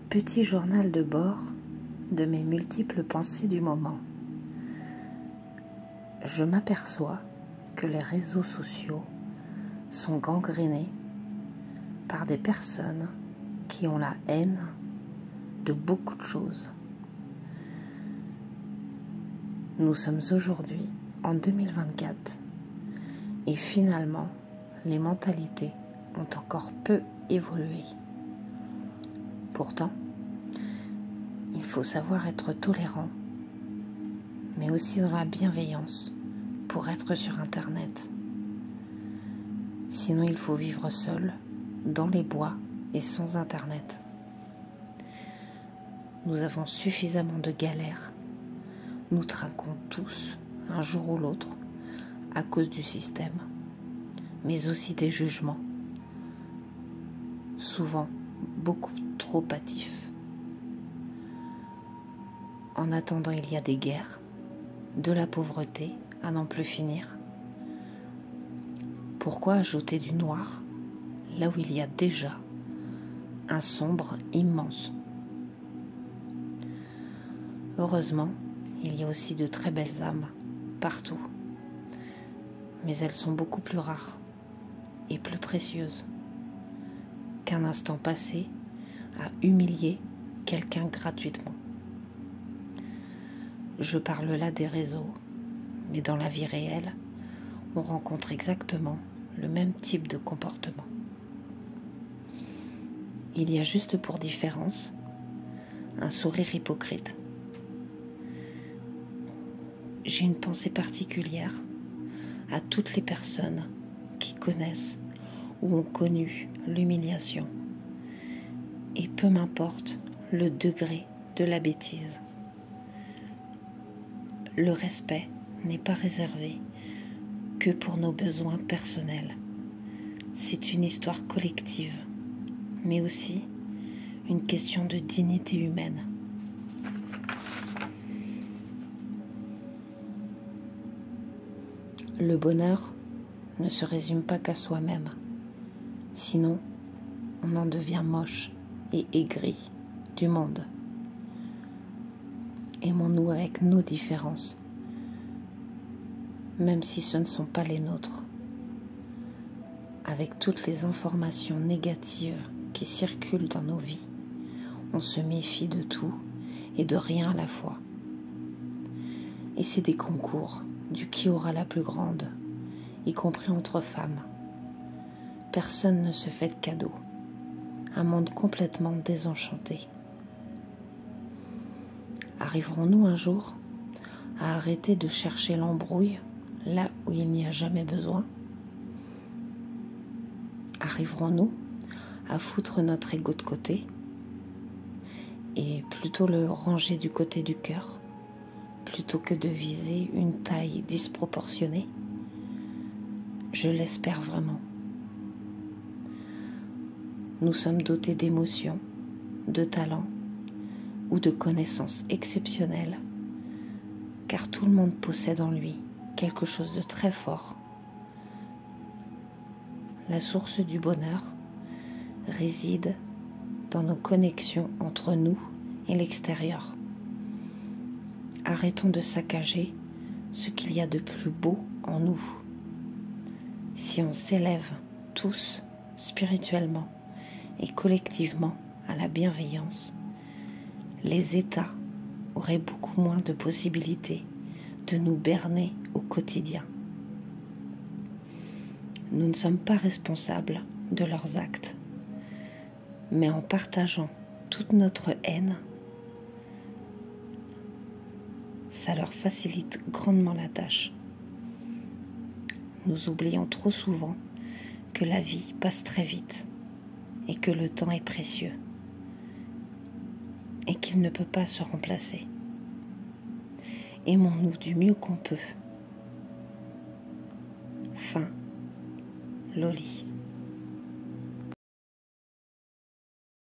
Petit journal de bord de mes multiples pensées du moment. Je m'aperçois que les réseaux sociaux sont gangrénés par des personnes qui ont la haine de beaucoup de choses. Nous sommes aujourd'hui en 2024 et finalement, les mentalités ont encore peu évolué. Pourtant, il faut savoir être tolérant, mais aussi dans la bienveillance pour être sur Internet. Sinon, il faut vivre seul, dans les bois et sans Internet. Nous avons suffisamment de galères. Nous trinquons tous, un jour ou l'autre, à cause du système, mais aussi des jugements, souvent beaucoup trop hâtifs. En attendant, il y a des guerres, de la pauvreté à n'en plus finir. Pourquoi ajouter du noir là où il y a déjà un sombre immense? Heureusement, il y a aussi de très belles âmes partout, mais elles sont beaucoup plus rares et plus précieuses qu'un instant passé à humilier quelqu'un gratuitement. Je parle là des réseaux, mais dans la vie réelle, on rencontre exactement le même type de comportement. Il y a juste pour différence un sourire hypocrite. J'ai une pensée particulière à toutes les personnes qui connaissent ou ont connu l'humiliation. Et peu m'importe le degré de la bêtise. Le respect n'est pas réservé que pour nos besoins personnels. C'est une histoire collective, mais aussi une question de dignité humaine. Le bonheur ne se résume pas qu'à soi-même, sinon on en devient moche et aigri du monde. Aimons-nous avec nos différences, même si ce ne sont pas les nôtres. Avec toutes les informations négatives qui circulent dans nos vies, on se méfie de tout et de rien à la fois. Et c'est des concours du qui aura la plus grande, y compris entre femmes. Personne ne se fait de cadeaux. Un monde complètement désenchanté. Arriverons-nous un jour à arrêter de chercher l'embrouille là où il n'y a jamais besoin? Arriverons-nous à foutre notre ego de côté et plutôt le ranger du côté du cœur plutôt que de viser une taille disproportionnée? Je l'espère vraiment. Nous sommes dotés d'émotions, de talents ou de connaissances exceptionnelles, car tout le monde possède en lui quelque chose de très fort. La source du bonheur réside dans nos connexions entre nous et l'extérieur. Arrêtons de saccager ce qu'il y a de plus beau en nous. Si on s'élève tous spirituellement et collectivement à la bienveillance, les États auraient beaucoup moins de possibilités de nous berner au quotidien. Nous ne sommes pas responsables de leurs actes, mais en partageant toute notre haine, ça leur facilite grandement la tâche. Nous oublions trop souvent que la vie passe très vite et que le temps est précieux et qu'il ne peut pas se remplacer. Aimons-nous du mieux qu'on peut. Fin. Loli.